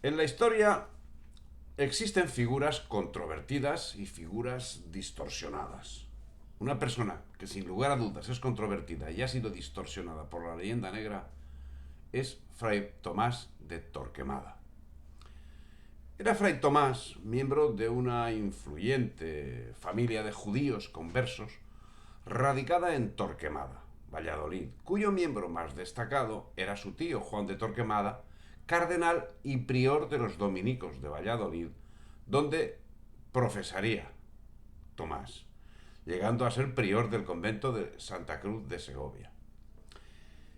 En la historia existen figuras controvertidas y figuras distorsionadas. Una persona que sin lugar a dudas es controvertida y ha sido distorsionada por la leyenda negra es Fray Tomás de Torquemada. Era Fray Tomás miembro de una influyente familia de judíos conversos radicada en Torquemada, Valladolid, cuyo miembro más destacado era su tío Juan de Torquemada, cardenal y prior de los dominicos de Valladolid, donde profesaría Tomás, llegando a ser prior del convento de Santa Cruz de Segovia.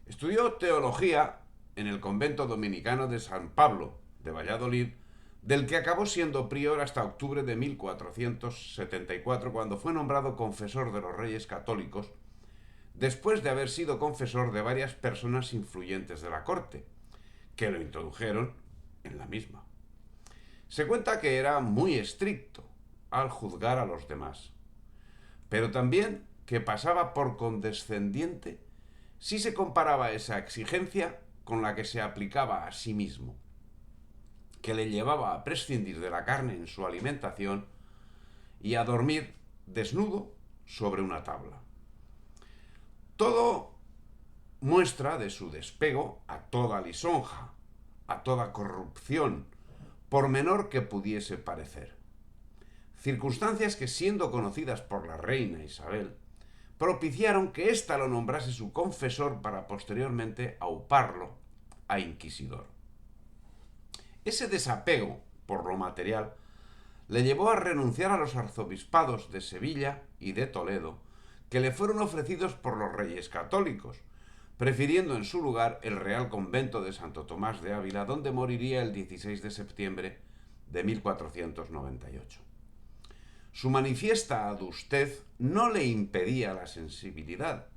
Estudió teología en el convento dominicano de San Pablo de Valladolid, del que acabó siendo prior hasta octubre de 1474, cuando fue nombrado confesor de los Reyes Católicos, después de haber sido confesor de varias personas influyentes de la corte, que lo introdujeron en la misma. Se cuenta que era muy estricto al juzgar a los demás, pero también que pasaba por condescendiente si se comparaba esa exigencia con la que se aplicaba a sí mismo, que le llevaba a prescindir de la carne en su alimentación y a dormir desnudo sobre una tabla. Todo muestra de su despego a toda lisonja, a toda corrupción, por menor que pudiese parecer. Circunstancias que, siendo conocidas por la reina Isabel, propiciaron que ésta lo nombrase su confesor para posteriormente auparlo a inquisidor. Ese desapego por lo material le llevó a renunciar a los arzobispados de Sevilla y de Toledo, que le fueron ofrecidos por los reyes católicos, prefiriendo en su lugar el Real Convento de Santo Tomás de Ávila, donde moriría el 16 de septiembre de 1498. Su manifiesta adustez no le impedía la sensibilidad,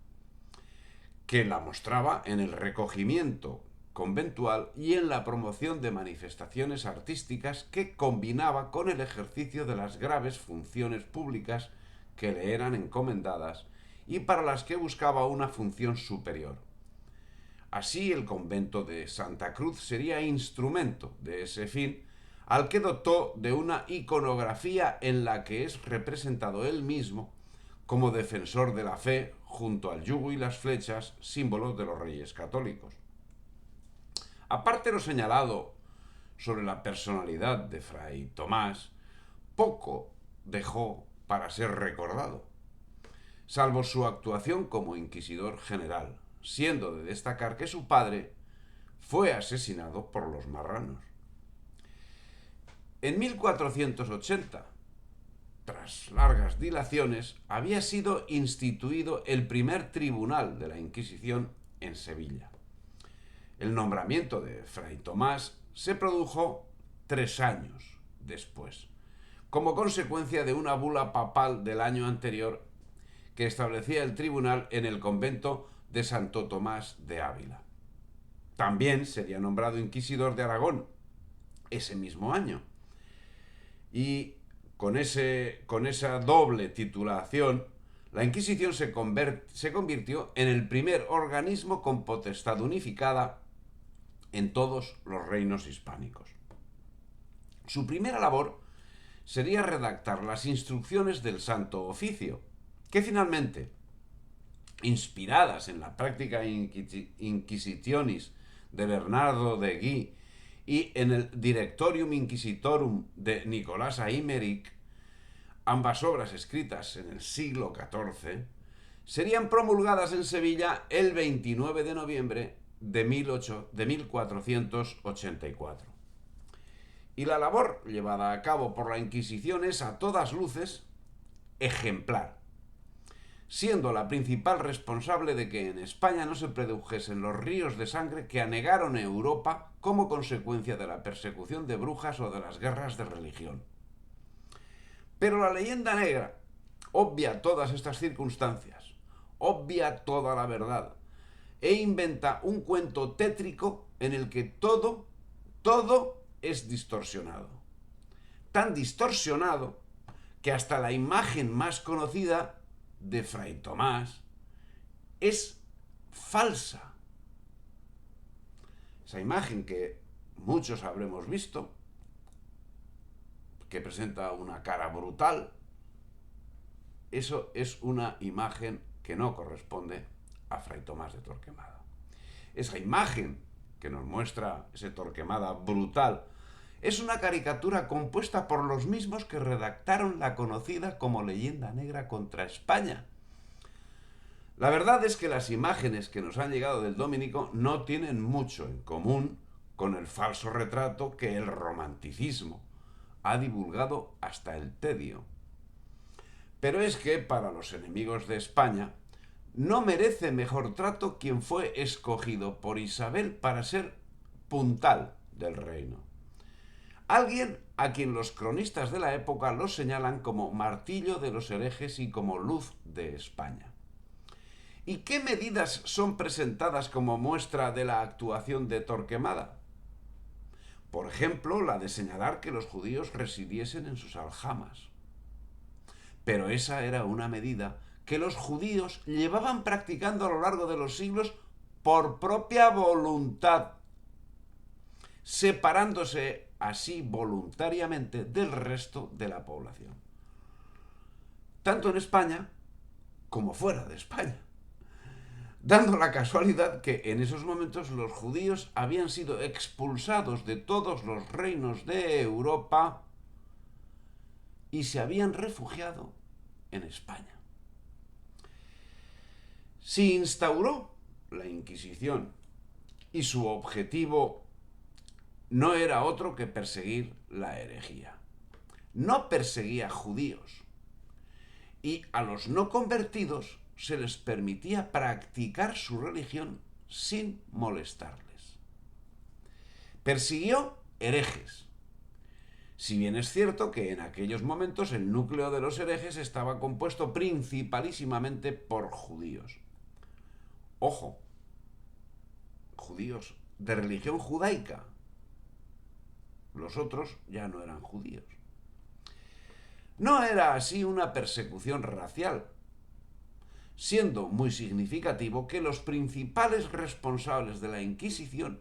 que la mostraba en el recogimiento conventual y en la promoción de manifestaciones artísticas que combinaba con el ejercicio de las graves funciones públicas que le eran encomendadas y para las que buscaba una función superior. Así, el convento de Santa Cruz sería instrumento de ese fin, al que dotó de una iconografía en la que es representado él mismo como defensor de la fe junto al yugo y las flechas, símbolos de los reyes católicos. Aparte de lo señalado sobre la personalidad de Fray Tomás, poco dejó para ser recordado, salvo su actuación como inquisidor general, siendo de destacar que su padre fue asesinado por los marranos. En 1480, tras largas dilaciones, había sido instituido el primer tribunal de la Inquisición en Sevilla. El nombramiento de Fray Tomás se produjo 3 años después, como consecuencia de una bula papal del año anterior que establecía el tribunal en el convento de Santo Tomás de Ávila. También sería nombrado inquisidor de Aragón ese mismo año. Y con esa doble titulación, la Inquisición se convirtió en el primer organismo con potestad unificada en todos los reinos hispánicos. Su primera labor sería redactar las instrucciones del Santo Oficio, que finalmente, inspiradas en la práctica Inquisitionis de Bernardo de Guy y en el Directorium Inquisitorum de Nicolás Aymeric, ambas obras escritas en el siglo XIV, serían promulgadas en Sevilla el 29 de noviembre de 1484. Y la labor llevada a cabo por la Inquisición es a todas luces ejemplar, siendo la principal responsable de que en España no se produjesen los ríos de sangre que anegaron Europa como consecuencia de la persecución de brujas o de las guerras de religión. Pero la leyenda negra obvia todas estas circunstancias, obvia toda la verdad, e inventa un cuento tétrico en el que todo es distorsionado. Tan distorsionado que hasta la imagen más conocida de Fray Tomás es falsa. Esa imagen que muchos habremos visto, que presenta una cara brutal, eso es una imagen que no corresponde a Fray Tomás de Torquemada. Esa imagen que nos muestra ese Torquemada brutal es una caricatura compuesta por los mismos que redactaron la conocida como Leyenda Negra contra España. La verdad es que las imágenes que nos han llegado del Dominico no tienen mucho en común con el falso retrato que el romanticismo ha divulgado hasta el tedio. Pero es que para los enemigos de España no merece mejor trato quien fue escogido por Isabel para ser puntal del reino. Alguien a quien los cronistas de la época lo señalan como martillo de los herejes y como luz de España. ¿Y qué medidas son presentadas como muestra de la actuación de Torquemada? Por ejemplo, la de señalar que los judíos residiesen en sus aljamas. Pero esa era una medida que los judíos llevaban practicando a lo largo de los siglos por propia voluntad, separándose así voluntariamente del resto de la población, tanto en España como fuera de España, dando la casualidad que en esos momentos los judíos habían sido expulsados de todos los reinos de Europa y se habían refugiado en España. Se instauró la Inquisición y su objetivo no era otro que perseguir la herejía. No perseguía judíos, y a los no convertidos se les permitía practicar su religión sin molestarles. Persiguió herejes, si bien es cierto que en aquellos momentos el núcleo de los herejes estaba compuesto principalísimamente por judíos. Ojo, judíos de religión judaica. Los otros ya no eran judíos. No era así una persecución racial, siendo muy significativo que los principales responsables de la Inquisición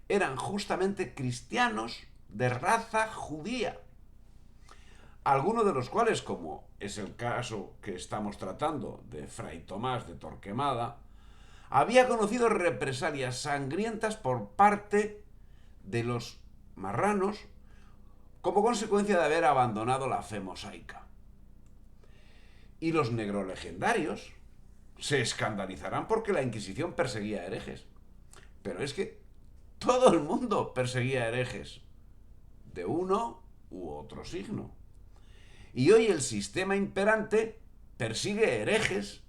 eran justamente cristianos de raza judía, algunos de los cuales, como es el caso que estamos tratando de Fray Tomás de Torquemada, había conocido represalias sangrientas por parte de los marranos como consecuencia de haber abandonado la fe mosaica. Y los negrolegendarios se escandalizarán porque la Inquisición perseguía herejes. Pero es que todo el mundo perseguía herejes, de uno u otro signo. Y hoy el sistema imperante persigue herejes,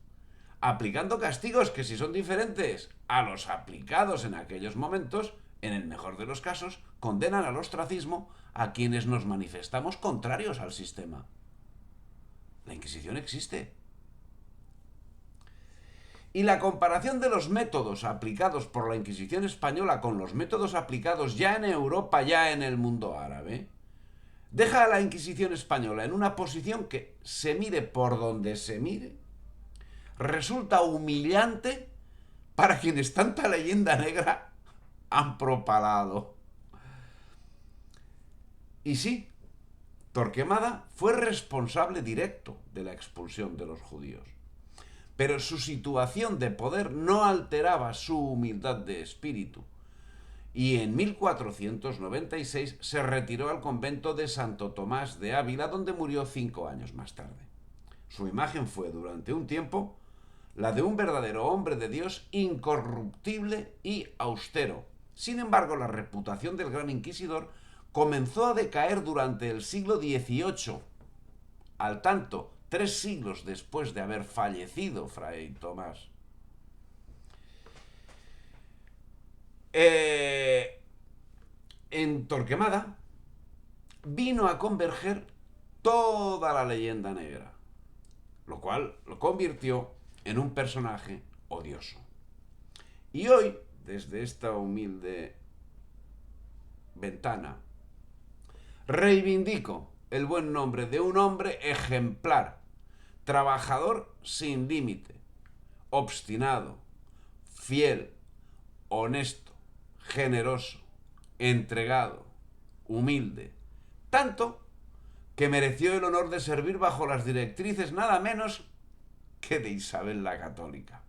aplicando castigos que, si son diferentes a los aplicados en aquellos momentos, en el mejor de los casos, condenan al ostracismo a quienes nos manifestamos contrarios al sistema. La Inquisición existe. Y la comparación de los métodos aplicados por la Inquisición española con los métodos aplicados ya en Europa, ya en el mundo árabe, deja a la Inquisición española en una posición que, se mire por donde se mire, resulta humillante para quienes tanta leyenda negra han propalado. Y sí, Torquemada fue responsable directo de la expulsión de los judíos, pero su situación de poder no alteraba su humildad de espíritu, y en 1496 se retiró al convento de Santo Tomás de Ávila, donde murió 5 años más tarde. Su imagen fue durante un tiempo la de un verdadero hombre de Dios, incorruptible y austero. Sin embargo, la reputación del gran inquisidor comenzó a decaer durante el siglo XVIII, al tanto 3 siglos después de haber fallecido Fray Tomás. En Torquemada vino a converger toda la leyenda negra, lo cual lo convirtió en un personaje odioso. Y hoy, desde esta humilde ventana, reivindico el buen nombre de un hombre ejemplar, trabajador sin límite, obstinado, fiel, honesto, generoso, entregado, humilde, tanto que mereció el honor de servir bajo las directrices nada menos que de Isabel la Católica.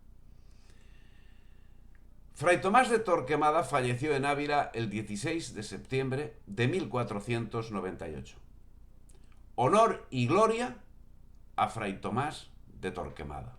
Fray Tomás de Torquemada falleció en Ávila el 16 de septiembre de 1498. Honor y gloria a Fray Tomás de Torquemada.